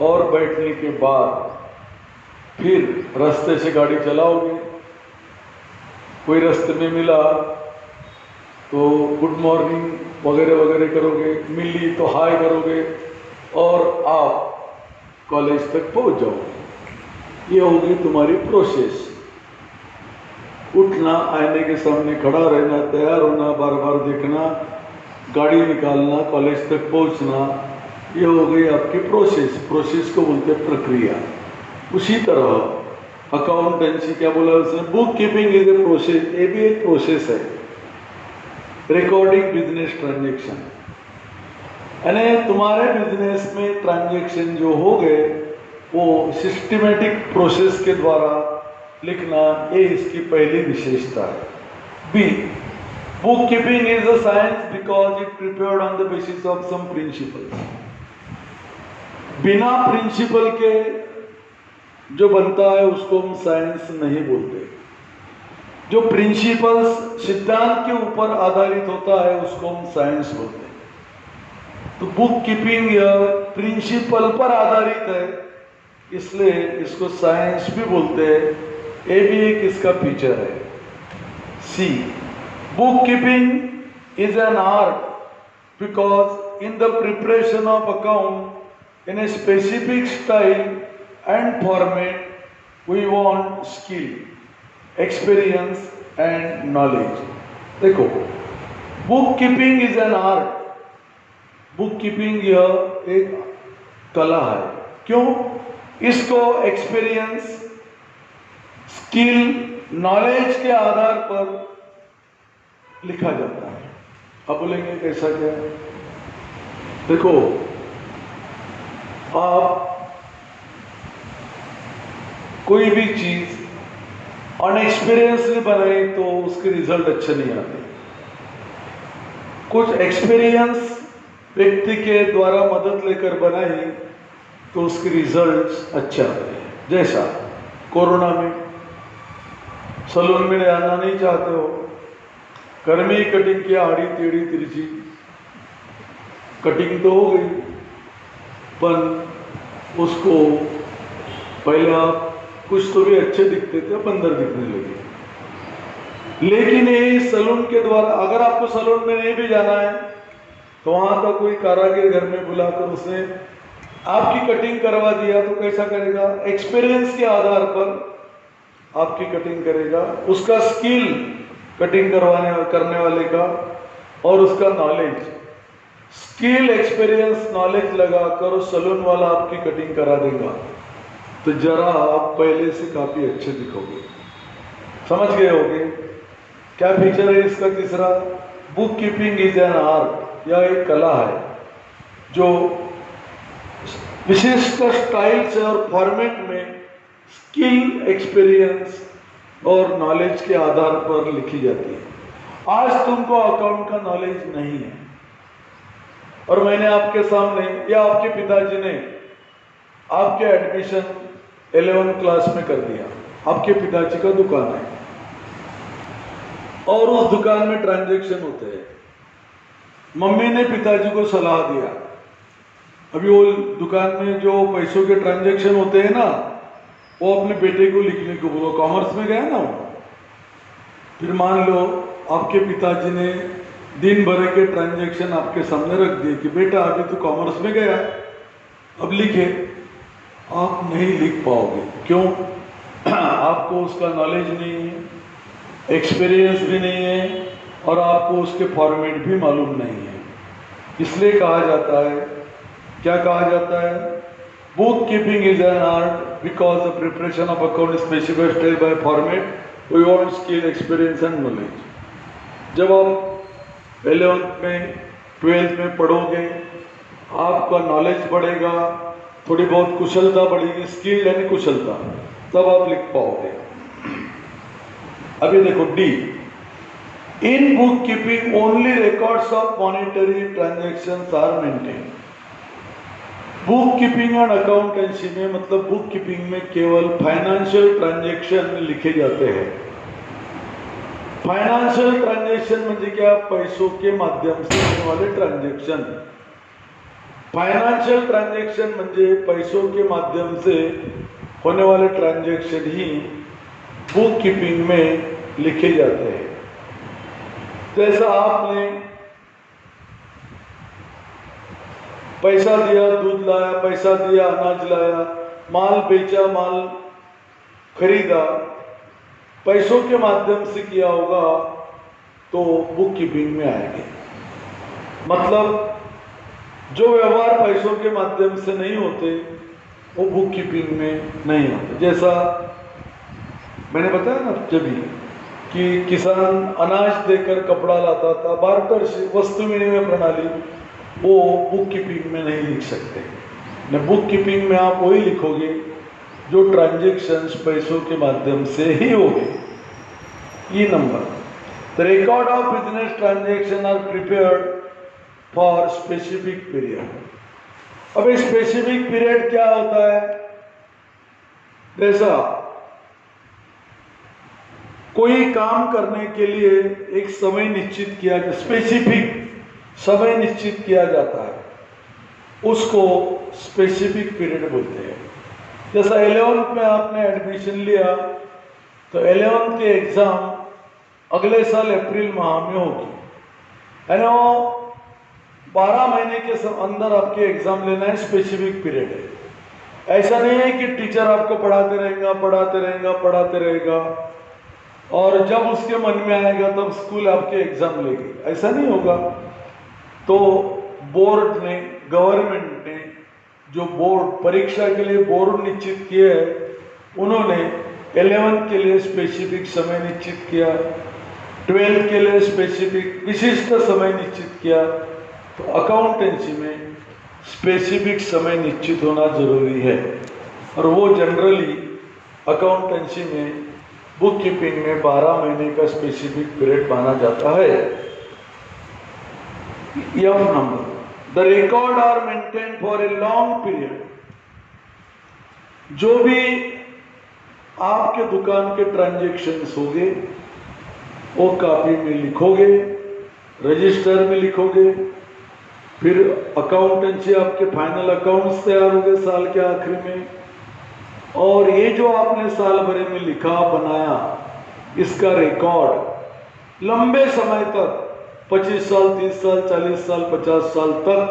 और बैठने के बाद फिर रास्ते से गाड़ी चलाओगे। कोई रास्ते में मिला तो गुड मॉर्निंग वगैरह वगैरह करोगे, मिली तो हाय करोगे, और आप कॉलेज तक पहुंच जाओगे। ये होगी तुम्हारी प्रोसेस। उठना, आईने के सामने खड़ा रहना, तैयार होना, बार बार देखना, गाड़ी निकालना, कॉलेज तक पहुंचना, ये हो गई आपकी प्रोसेस। प्रोसेस को बोलते हैं प्रक्रिया। उसी तरह अकाउंटेंसी, क्या बोला उसने, book keeping is a process, ये भी एक प्रोसेस है। रिकॉर्डिंग बिजनेस ट्रांजेक्शन, यानी तुम्हारे बिजनेस में ट्रांजेक्शन जो हो गए वो सिस्टमेटिक प्रोसेस के द्वारा लिखना, ये इसकी पहली विशेषता है। B, book keeping is a science because it prepared on the basis of some principles. बिना प्रिंसिपल के जो बनता है उसको हम साइंस नहीं बोलते। जो प्रिंसिपल्स, सिद्धांत के ऊपर आधारित होता है, उसको हम साइंस बोलते हैं। तो बुक कीपिंग प्रिंसिपल पर आधारित है, इसलिए इसको साइंस भी बोलते हैं। ये भी एक इसका फीचर है। See, book keeping is an art because in the preparation of account in a specific style and format we want skill, experience and knowledge. देखो, book keeping is an art. Book keeping यह एक कला है। क्यों? इसको experience, skill, knowledge के आधार पर लिखा जाता है। अब बोलेंगे कैसा क्या? देखो, आप कोई भी चीज अनएक्सपीरियंसली बनाए तो उसके रिजल्ट अच्छे नहीं आते। कुछ एक्सपीरियंस व्यक्ति के द्वारा मदद लेकर बनाई तो उसके रिजल्ट्स अच्छे आते हैं। जैसा कोरोना में सलून में आना नहीं चाहते हो, घर में ही कटिंग किया, आड़ी टेढ़ी तिरछी कटिंग तो हो गई, पर उसको पहले आप कुछ तो भी अच्छे दिखते थे, अब अंदर दिखने लगे। लेकिन ये सलून के द्वारा, अगर आपको सलून में नहीं भी जाना है तो वहां का कोई कारीगर घर में बुलाकर उसने आपकी कटिंग करवा दिया तो कैसा करेगा? एक्सपीरियंस के आधार पर आपकी कटिंग करेगा। उसका स्किल कटिंग करने वाले का, और उसका नॉलेज, स्किल, एक्सपीरियंस, नॉलेज लगाकर सलून वाला आपकी कटिंग करा देगा तो जरा आप पहले से काफी अच्छे दिखोगे। समझ गए होगे क्या फीचर है इसका? तीसरा, book keeping is an art, यह एक कला है जो विशिष्ट स्टाइल से और फॉर्मेट में स्किल, एक्सपीरियंस और नॉलेज के आधार पर लिखी जाती है। आज तुमको अकाउंट का नॉलेज नहीं है और मैंने आपके सामने या आपके पिताजी ने आपके एडमिशन 11th क्लास में कर दिया। आपके पिताजी का दुकान है और उस दुकान में ट्रांजैक्शन होते हैं। मम्मी ने पिताजी को सलाह दिया, अभी वो दुकान में जो पैसों के ट्रांजैक्शन होते हैं ना, वो अपने बेटे को लिखने को बोलो। कॉमर्स में गया ना वो। फिर मान लो आपके पिताजी ने दिन भर के ट्रांजैक्शन आपके सामने रख दिए कि बेटा अभी तो कॉमर्स में गया, अब लिखे। आप नहीं लिख पाओगे। क्यों? आपको उसका नॉलेज नहीं है, एक्सपीरियंस भी नहीं है और आपको उसके फॉर्मेट भी मालूम नहीं है। इसलिए कहा जाता है, क्या कहा जाता है? Book keeping is an art because the preparation of account is specified style by format. We want skill, experience and knowledge. जब आप 11th में 12th में पढ़ोगे, आपका नॉलेज बढ़ेगा, थोड़ी बहुत कुशलता बढ़ेगी, स्किल यानी कुशलता, तब आप लिख पाओगे। अभी देखो d, in bookkeeping only records of monetary transactions are maintain. Bookkeeping and accountancy में मतलब बुक कीपिंग में केवल फाइनेंशियल ट्रांजैक्शन लिखे जाते हैं। फाइनेंशियल ट्रांजैक्शन म्हणजे क्या? पैसों के माध्यम से होने वाले ट्रांजैक्शन। फाइनेंशियल ट्रांजैक्शन म्हणजे पैसों के माध्यम से होने वाले ट्रांजैक्शन ही बुक कीपिंग में लिखे जाते हैं। जैसा आपने पैसा दिया, दूध लाया, पैसा दिया, अनाज लाया, माल बेचा, माल खरीदा, पैसों के माध्यम से किया होगा तो बुक कीपिंग में आएंगे। मतलब जो व्यवहार पैसों के माध्यम से नहीं होते वो बुक कीपिंग में नहीं होते। जैसा मैंने बताया ना जब कि किसान अनाज देकर कपड़ा लाता था, बार्टर वस्तु विनिमय प्रणाली, वो बुक कीपिंग में नहीं लिख सकते। न बुक कीपिंग में आप वही लिखोगे जो ट्रांजैक्शंस पैसों के माध्यम से ही होंगे। ये number, the record of business transaction are prepared for specific period. अब स्पेसिफिक पीरियड क्या होता है? जैसा कोई काम करने के लिए एक समय निश्चित किया, स्पेसिफिक समय निश्चित किया जाता है, उसको स्पेसिफिक पीरियड बोलते हैं। जैसा 11th में आपने एडमिशन लिया तो 11th के एग्जाम अगले साल अप्रैल माह में होगी, है ना? 12 महीने के अंदर आपके एग्जाम लेना है, स्पेसिफिक पीरियड है। ऐसा नहीं है कि टीचर आपको पढ़ाते रहेगा और जब उसके मन में आएगा तब स्कूल आपके एग्जाम लेगी, ऐसा नहीं होगा। तो बोर्ड ने, गवर्नमेंट ने जो बोर्ड परीक्षा के लिए बोर्ड निश्चित किए है, उन्होंने 11th के लिए स्पेसिफिक समय निश्चित किया, 12th के लिए स्पेसिफिक विशिष्ट समय निश्चित किया। तो अकाउंटेंसी में स्पेसिफिक समय निश्चित होना जरूरी है और वो जनरली अकाउंटेंसी में बुक कीपिंग में 12 महीने का स्पेसिफिक पीरियड माना जाता है। यह number, the record are maintain for a long period. जो भी आपके दुकान के ट्रांजैक्शंस होंगे वो कॉपी में लिखोगे, रजिस्टर में लिखोगे, फिर अकाउंटेंसी आपके फाइनल अकाउंट्स तैयार होंगे साल के आखिर में, और ये जो आपने साल भर में लिखा बनाया, इसका रिकॉर्ड लंबे समय तक 25 साल, 30 साल, 40 साल, 50 साल तक,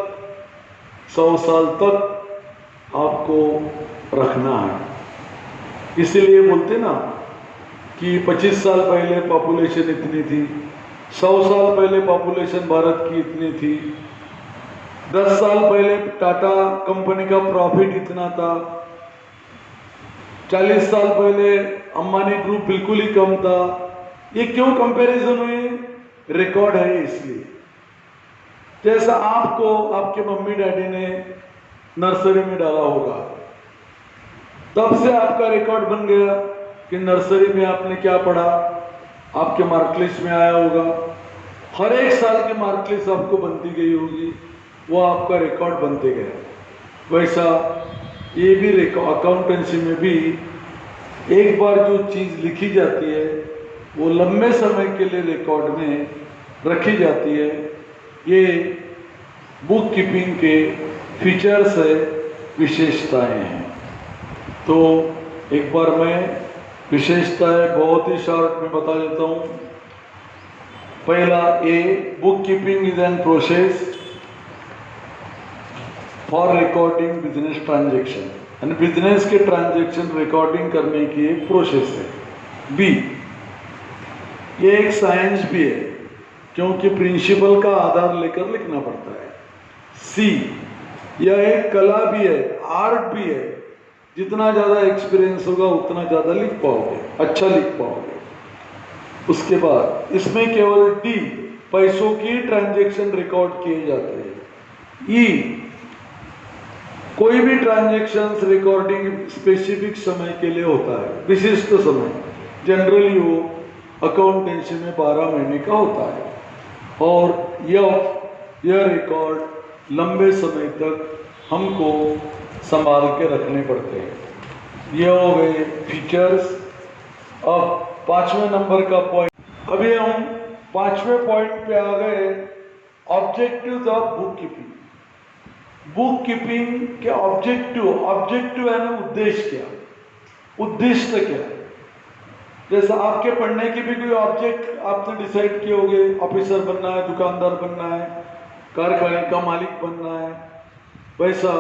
100 साल तक आपको रखना है। इसीलिए बोलते ना कि 25 साल पहले पॉपुलेशन इतनी थी, 100 साल पहले पॉपुलेशन भारत की इतनी थी, 10 साल पहले टाटा कंपनी का प्रॉफिट इतना था, 40 साल पहले अंबानी ग्रुप बिल्कुल ही कम था। ये क्यों कंपैरिजन हुई? रिकॉर्ड है इसलिए। जैसा आपको आपके मम्मी डैडी ने नर्सरी में डाला होगा, तब से आपका रिकॉर्ड बन गया कि नर्सरी में आपने क्या पढ़ा, आपके मार्कलिस्ट में आया होगा। हर एक साल की मार्कलिस्ट आपको बनती गई होगी, वो आपका रिकॉर्ड बनते गया। वैसा ये भी अकाउंटेंसी में भी एक बार जो चीज़ लिखी जाती है वो लंबे समय के लिए रिकॉर्ड में रखी जाती है। ये बुक कीपिंग के फीचर्स है, विशेषताएं हैं। तो एक बार मैं विशेषताएं बहुत ही शॉर्ट में बता देता हूँ। पहला, A, book keeping is an process for recording business transaction, यानी बिजनेस के ट्रांजैक्शन रिकॉर्डिंग करने की एक प्रोसेस है। बी, ये एक साइंस भी है क्योंकि प्रिंसिपल का आधार लेकर लिखना पड़ता है। सी, यह एक कला भी है, आर्ट भी है जितना ज़्यादा एक्सपीरियंस होगा उतना ज़्यादा लिख पाओगे, अच्छा लिख पाओगे। उसके बाद इसमें केवल डी, पैसों की ट्रांजैक्शन रिकॉर्ड किए जाते हैं। ई, कोई भी ट्रांजैक्शन रिकॉर्डिंग स्पेसिफिक समय के लिए होता है, विशिष्ट समय। जनरली वो अकाउंटेंसी में 12 महीने का होता है। और यह रिकॉर्ड लंबे समय तक हमको संभाल के रखने पड़ते हैं। ये हो गए फीचर्स। अब 5वें नंबर का पॉइंट, अभी हम 5वें पॉइंट पे आ गए, objectives of book keeping. Book keeping के ऑब्जेक्टिव है ना, उद्देश्य क्या, उद्दिष्ट क्या। जैसे आपके पढ़ने की भी कोई ऑब्जेक्ट आपने डिसाइड किए होंगे, ऑफिसर बनना है, दुकानदार बनना है, कारखाने का मालिक बनना है, वैसा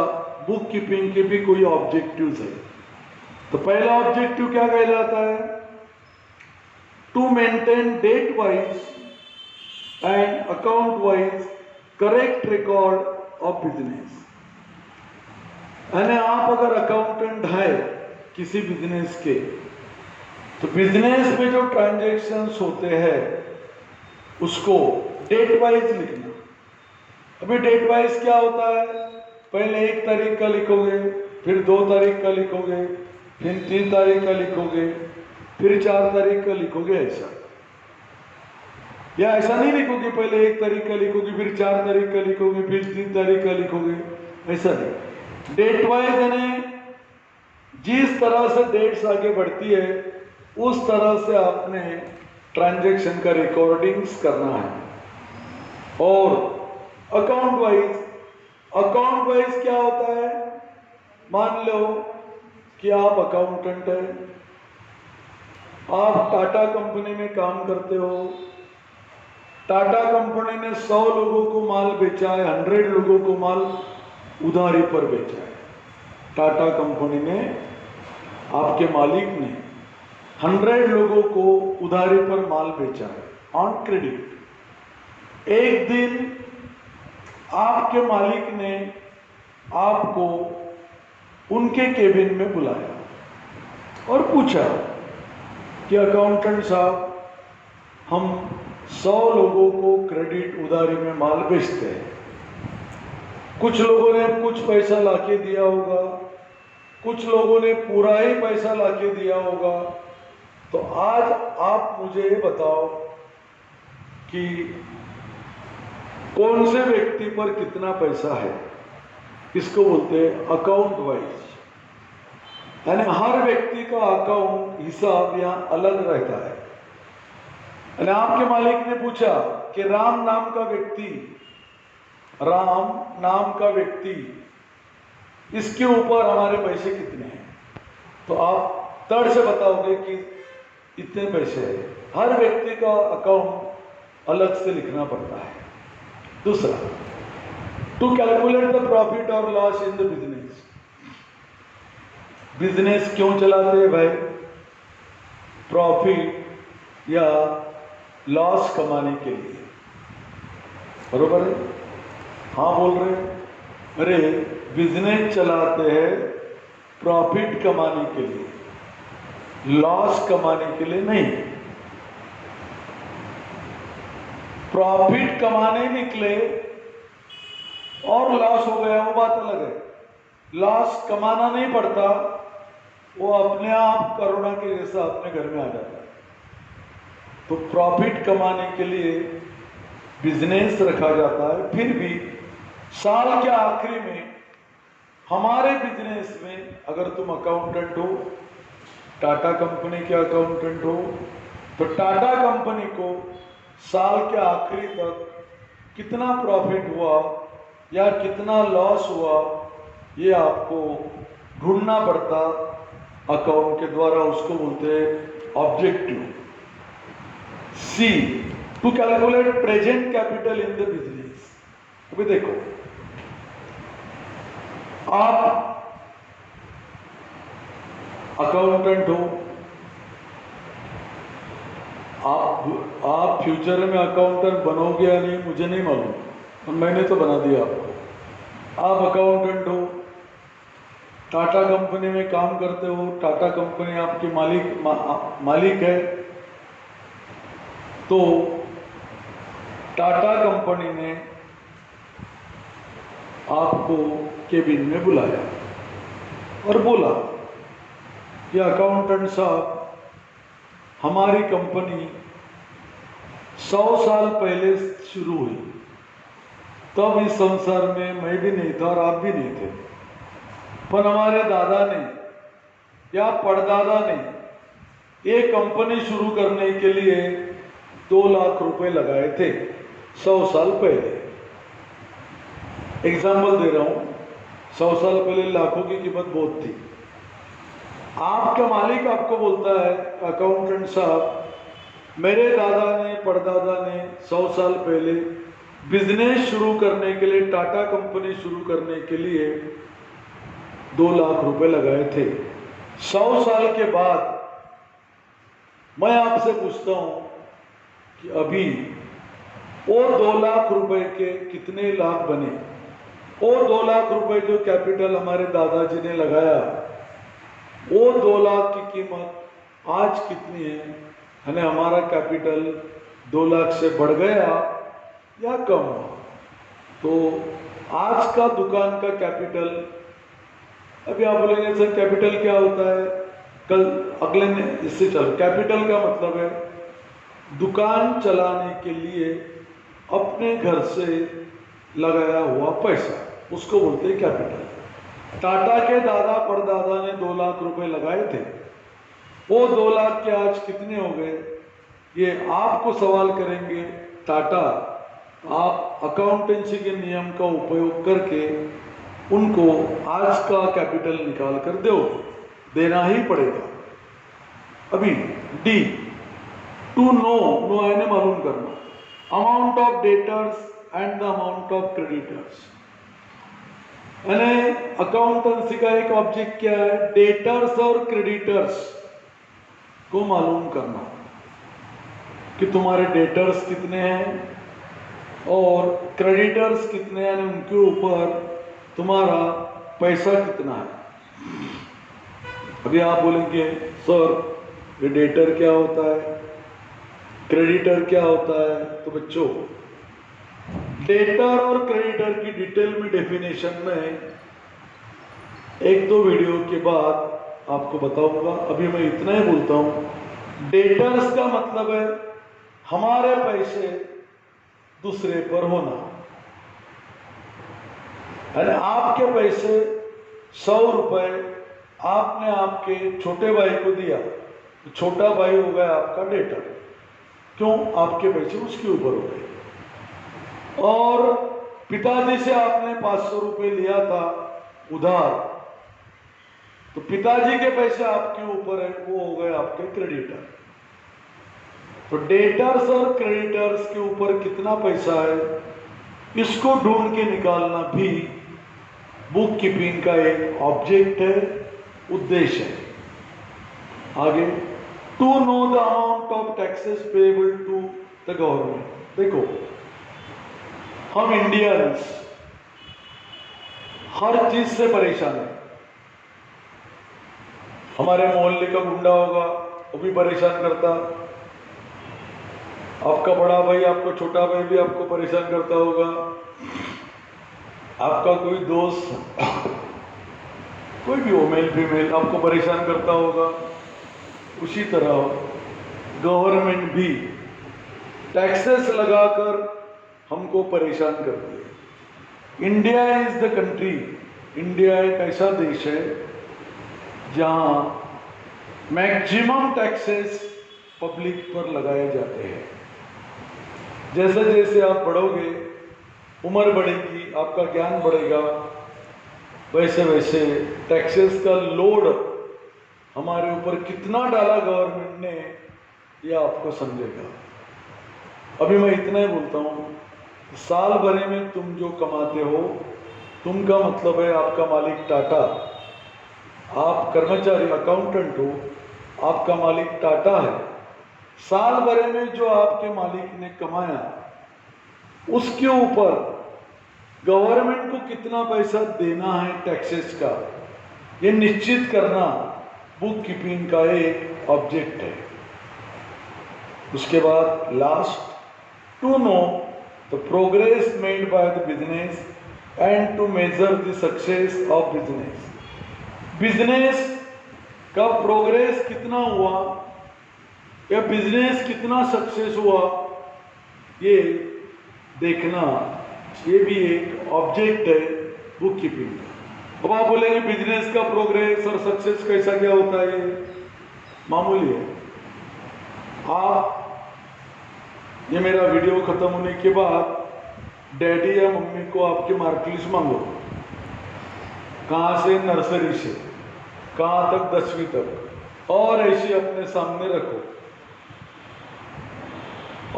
बुक कीपिंग के भी कोई ऑब्जेक्टिव्स है। तो पहला ऑब्जेक्टिव क्या कहलाता है? To maintain date wise and account wise correct record of business. यानी आप अगर अकाउंटेंट है किसी बिजनेस के, तो बिजनेस में जो ट्रांजैक्शंस होते हैं उसको डेट वाइज लिखना। अभी डेट वाइज क्या होता है? पहले 1 तारीख का लिखोगे, फिर 2 तारीख का लिखोगे, फिर 3 तारीख का लिखोगे, फिर 4 तारीख का लिखोगे, ऐसा। या ऐसा नहीं लिखोगे, पहले 1 तारीख का लिखोगे, फिर 4 तारीख का लिखोगे, फिर 3 तारीख का लिखोगे, ऐसा नहीं। डेट वाइज यानी जिस तरह से डेट्स आगे बढ़ती है उस तरह से आपने ट्रांजैक्शन का रिकॉर्डिंग्स करना है। और अकाउंट वाइज क्या होता है? मान लो कि आप अकाउंटेंट है, आप टाटा कंपनी में काम करते हो। टाटा कंपनी ने 100 लोगों को माल बेचा है, 100 लोगों को माल उधारी पर बेचा है। टाटा कंपनी ने, आपके मालिक ने 100 लोगों को उधारी पर माल बेचा है, ऑन क्रेडिट। एक दिन आपके मालिक ने आपको उनके केबिन में बुलाया और पूछा कि अकाउंटेंट साहब, हम 100 लोगों को क्रेडिट उधारी में माल बेचते हैं। कुछ लोगों ने कुछ पैसा लाके दिया होगा, कुछ लोगों ने पूरा ही पैसा लाके दिया होगा। तो आज आप मुझे ये बताओ कि कौन से व्यक्ति पर कितना पैसा है। इसको बोलते हैं अकाउंट वाइज। यानी हर व्यक्ति का अकाउंट हिसाब यहाँ अलग रहता है। यानी आपके मालिक ने पूछा कि राम नाम का व्यक्ति, इसके ऊपर हमारे पैसे कितने हैं। तो आप तड़ से बताओगे कि इतने पैसे हैं। हर व्यक्ति का अकाउंट अलग से लिखना पड़ता है। दूसरा, टू कैलकुलेट द प्रॉफिट और loss in the business. Business क्यों चलाते हैं भाई? प्रॉफिट या लॉस कमाने के लिए, बरोबर है? हाँ बोल रहे हैं? अरे बिजनेस चलाते हैं प्रॉफिट कमाने के लिए, लॉस कमाने के लिए नहीं। प्रॉफिट कमाने निकले और लॉस हो गया, वो बात अलग है। लॉस कमाना नहीं पड़ता, वो अपने आप करोड़ा के जैसा अपने घर में आ जाता है। तो प्रॉफिट कमाने के लिए बिजनेस रखा जाता है। फिर भी साल के आखिरी में हमारे बिजनेस में, अगर तुम अकाउंटेंट हो, टाटा कंपनी के अकाउंटेंट हो, तो टाटा कंपनी को साल के आखिरी तक कितना प्रॉफिट हुआ या कितना लॉस हुआ, ये आपको ढूंढना पड़ता अकाउंट के द्वारा। उसको बोलते हैं objective. C, to calculate present capital in the business. अभी देखो, आप अकाउंटेंट हो, आप फ्यूचर में अकाउंटेंट बनोगे या नहीं मुझे नहीं मालूम, और मैंने तो बना दिया आपको। आप अकाउंटेंट हो, टाटा कंपनी में काम करते हो, टाटा कंपनी आपकी मालिक है, तो टाटा कंपनी ने आपको केबिन में बुलाया और बोला कि अकाउंटेंट साहब, हमारी कंपनी 100 साल पहले शुरू हुई, तब इस संसार में मैं भी नहीं था और आप भी नहीं थे, पर हमारे दादा ने या परदादा ने ये कंपनी शुरू करने के लिए 2 लाख रुपए लगाए थे 100 साल पहले। एग्जाम्पल दे रहा हूं, 100 साल पहले लाखों की कीमत बहुत थी। आपका मालिक आपको बोलता है, अकाउंटेंट साहब, मेरे दादा ने परदादा ने 100 साल पहले बिजनेस शुरू करने के लिए, टाटा कंपनी शुरू करने के लिए 2 लाख रुपए लगाए थे। 100 साल के बाद मैं आपसे पूछता हूं कि अभी वो 2 लाख रुपए के कितने लाख बने? वो 2 लाख रुपए जो कैपिटल हमारे दादाजी ने लगाया, वो 2 लाख की कीमत आज कितनी है? यानी हमारा कैपिटल 2 लाख से बढ़ गया या कम हुआ? तो आज का दुकान का कैपिटल, अभी आप बोलेंगे सर कैपिटल क्या होता है, कल अगले ने इससे चल, कैपिटल का मतलब है दुकान चलाने के लिए अपने घर से लगाया हुआ पैसा, उसको बोलते हैं कैपिटल। टाटा के दादा परदादा ने 2 लाख रुपए लगाए थे, वो 2 लाख के आज कितने हो गए, ये आपको सवाल करेंगे टाटा। आप अकाउंटेंसी के नियम का उपयोग करके उनको आज का कैपिटल निकाल कर दो, देना ही पड़ेगा। अभी डी, टू नो, नो आने मालूम करना, amount of debtors and the amount of creditors. यानी अकाउंटेंसी का एक ऑब्जेक्ट क्या है, डेटर्स और क्रेडिटर्स को मालूम करना कि तुम्हारे डेटर्स कितने हैं और क्रेडिटर्स कितने हैं, उनके ऊपर तुम्हारा पैसा कितना है। अभी आप बोलेंगे सर ये डेटर क्या होता है, क्रेडिटर क्या होता है? तो बच्चों, डेटर और क्रेडिटर की डिटेल में डेफिनेशन में 1-2 वीडियो के बाद आपको बताऊंगा। अभी मैं इतना ही बोलता हूं, डेटर्स का मतलब है हमारे पैसे दूसरे पर होना, यानी आपके पैसे 100 रुपए आपने आपके छोटे भाई को दिया, तो छोटा भाई हो गया आपका डेटर, क्यों? आपके पैसे उसके ऊपर हो गए। और पिताजी से आपने 500 रुपए लिया था उधार, तो पिताजी के पैसे आपके ऊपर है, वो हो गए आपके क्रेडिटर। तो डेटर्स और क्रेडिटर्स के ऊपर कितना पैसा है, इसको ढूंढ के निकालना भी बुक कीपिंग का एक ऑब्जेक्ट है, उद्देश्य है। आगे, to know the amount of taxes payable to the government. देखो, हम इंडियंस हर चीज से परेशान है। हमारे मोहल्ले का गुंडा होगा, वो भी परेशान करता, आपका बड़ा भाई, आपका छोटा भाई भी आपको परेशान करता होगा, आपका कोई दोस्त, कोई भी हो, मेल फीमेल, आपको परेशान करता होगा। उसी तरह गवर्नमेंट भी टैक्सेस लगाकर हमको परेशान करती है। India is the country, India एक ऐसा देश है जहां मैक्सिमम टैक्सेस पब्लिक पर लगाए जाते हैं। जैसे जैसे आप बढ़ोगे, उम्र बढ़ेगी, आपका ज्ञान बढ़ेगा, वैसे वैसे टैक्सेस का लोड हमारे ऊपर कितना डाला गवर्नमेंट ने, यह आपको समझेगा। अभी मैं इतना ही बोलता हूँ, साल भर में तुम जो कमाते हो, तुम का मतलब है आपका मालिक टाटा, आप कर्मचारी अकाउंटेंट हो, आपका मालिक टाटा है। साल भर में जो आपके मालिक ने कमाया, उसके ऊपर गवर्नमेंट को कितना पैसा देना है टैक्सेस का, ये निश्चित करना बुक कीपिंग का एक ऑब्जेक्ट है। उसके बाद last, to know the progress made by the business and to measure the success of business. Business का प्रोग्रेस कितना हुआ या बिजनेस कितना सक्सेस हुआ, ये देखना, ये भी एक ऑब्जेक्ट है बुक कीपिंग का। अब आप बोलेंगे बिजनेस का प्रोग्रेस और सक्सेस कैसा क्या होता है, मामूली है। आप ये मेरा वीडियो खत्म होने के बाद डैडी या मम्मी को आपके मार्कलिस्ट मांगो, कहाँ से, नर्सरी से कहाँ तक, 10वीं तक, और ऐसे अपने सामने रखो,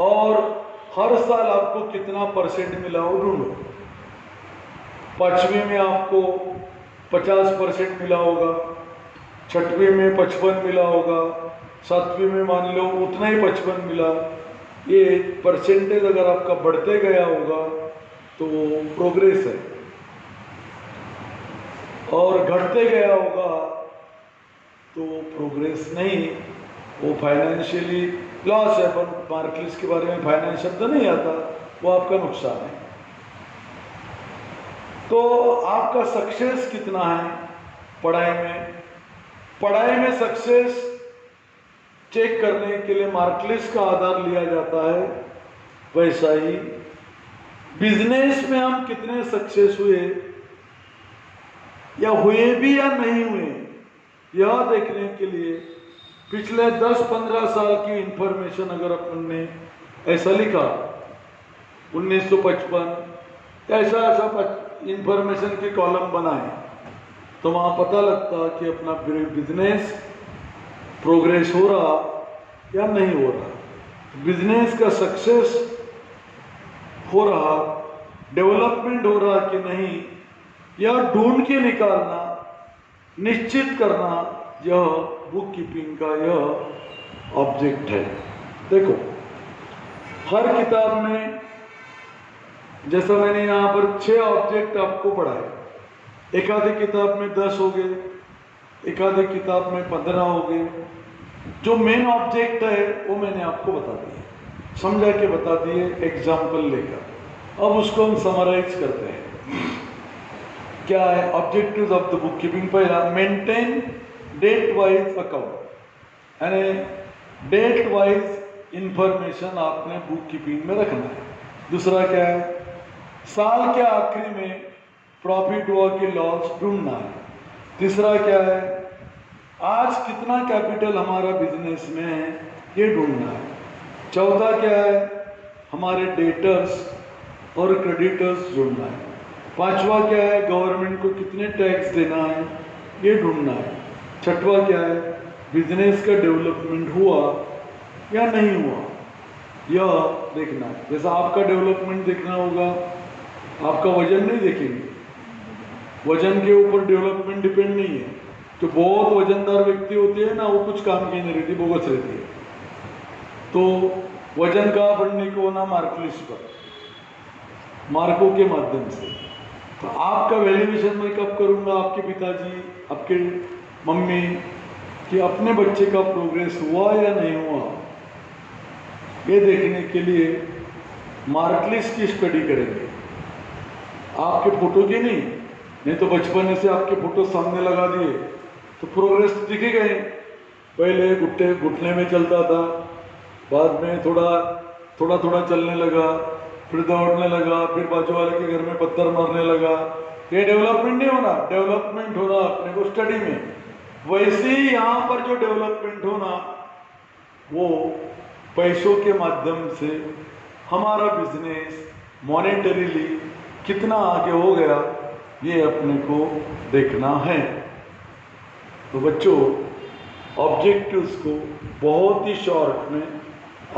और हर साल आपको कितना परसेंट मिला हो ढूंढो। 5वीं में आपको 50% मिला होगा, 6वीं में 55 मिला होगा, 7वीं में मान लो उतना ही 55 मिला। ये परसेंटेज अगर आपका बढ़ते गया होगा तो वो प्रोग्रेस है, और घटते गया होगा तो प्रोग्रेस नहीं, वो फाइनेंशियली लॉस है। पर मार्कलिस्ट के बारे में फाइनेंस शब्द नहीं आता, वो आपका नुकसान है। तो आपका सक्सेस कितना है पढ़ाई में, पढ़ाई में सक्सेस चेक करने के लिए मार्कलिस्ट का आधार लिया जाता है। वैसा ही बिजनेस में हम कितने सक्सेस हुए या हुए भी या नहीं हुए, यह देखने के लिए पिछले 10-15 साल की इंफॉर्मेशन अगर अपन ने ऐसा लिखा 1955 ऐसा इंफॉर्मेशन के कॉलम बनाए, तो वहाँ पता लगता कि अपना बिजनेस प्रोग्रेस हो रहा या नहीं हो रहा, बिजनेस का सक्सेस हो रहा, डेवलपमेंट हो रहा कि नहीं, या ढूंढ के निकालना, निश्चित करना, यह बुक कीपिंग का यह ऑब्जेक्ट है। देखो हर किताब में, जैसा मैंने यहाँ पर 6 ऑब्जेक्ट आपको पढ़ाए, एक आधी किताब में 10 हो गए, एक आधी किताब में 15 हो गए। जो मेन ऑब्जेक्ट है वो मैंने आपको बता दिए, समझा के बता दिए एग्जाम्पल लेकर। अब उसको हम समराइज करते हैं। क्या है objectives of the book keeping? पहला, मेंटेन डेट वाइज अकाउंट, यानी डेट वाइज इंफॉर्मेशन आपने बुक कीपिंग में रखना है। दूसरा क्या है, साल के आखिरी में प्रॉफिट हुआ कि लॉस ढूंढना है। तीसरा क्या है, आज कितना कैपिटल हमारा बिजनेस में है ये ढूंढना है। चौथा क्या है, हमारे डेटर्स और क्रेडिटर्स ढूंढना है। पांचवा क्या है, गवर्नमेंट को कितने टैक्स देना है ये ढूंढना है। छठवा क्या है, बिजनेस का डेवलपमेंट हुआ या नहीं हुआ यह देखना है। जैसा आपका डेवलपमेंट देखना होगा, आपका वजन नहीं देखेंगे, वजन के ऊपर डेवलपमेंट डिपेंड नहीं है। तो बहुत वजनदार व्यक्ति होते हैं ना, वो कुछ काम की नहीं रहती, बोगस रहती है। तो वजन का बढ़ने को ना मार्कलिस्ट पर, मार्कों के माध्यम से। तो आपका वैल्यूएशन मैं कब करूँगा, आपके पिताजी, आपके मम्मी, कि अपने बच्चे का प्रोग्रेस हुआ या नहीं हुआ, ये देखने के लिए मार्कलिस्ट की स्टडी करेंगे, आपके फोटो की नहीं तो बचपन से आपके फोटो सामने लगा दिए तो प्रोग्रेस दिखे गए। पहले घुटने में चलता था, बाद में थोड़ा चलने लगा, फिर दौड़ने लगा, फिर बाजू वाले के घर में पत्थर मारने लगा। ये डेवलपमेंट नहीं होना, डेवलपमेंट होना अपने को स्टडी में। वैसे ही यहाँ पर जो डेवलपमेंट होना वो पैसों के माध्यम से हमारा बिजनेस मॉनेटरीली कितना आगे हो गया ये अपने को देखना है। तो बच्चों, ऑब्जेक्टिव्स को बहुत ही शॉर्ट में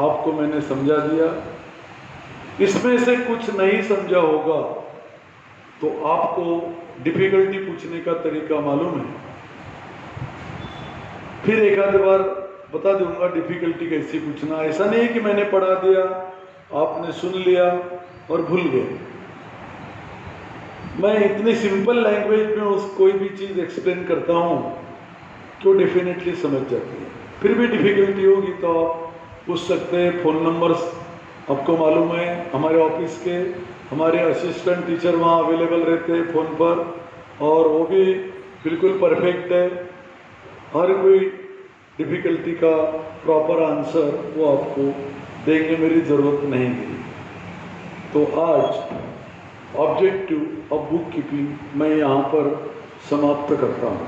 आपको मैंने समझा दिया। इसमें से कुछ नहीं समझा होगा तो आपको डिफिकल्टी पूछने का तरीका मालूम है, फिर एक आध बार बता दूंगा डिफिकल्टी कैसे पूछना। ऐसा नहीं है कि मैंने पढ़ा दिया, आपने सुन लिया और भूल गए। मैं इतनी सिंपल लैंग्वेज में उस कोई भी चीज़ एक्सप्लेन करता हूँ कि वो डेफिनेटली समझ जाती है। फिर भी डिफ़िकल्टी होगी तो आप पूछ सकते हैं। फ़ोन नंबर्स आपको मालूम है, हमारे ऑफिस के हमारे असिस्टेंट टीचर वहाँ अवेलेबल रहते हैं फ़ोन पर, और वो भी बिल्कुल परफेक्ट है। हर कोई डिफ़िकल्टी का प्रॉपर आंसर वो आपको देंगे, मेरी ज़रूरत नहीं है। तो आज ऑब्जेक्टिव ऑफ बुक कीपिंग मैं यहाँ पर समाप्त करता हूँ।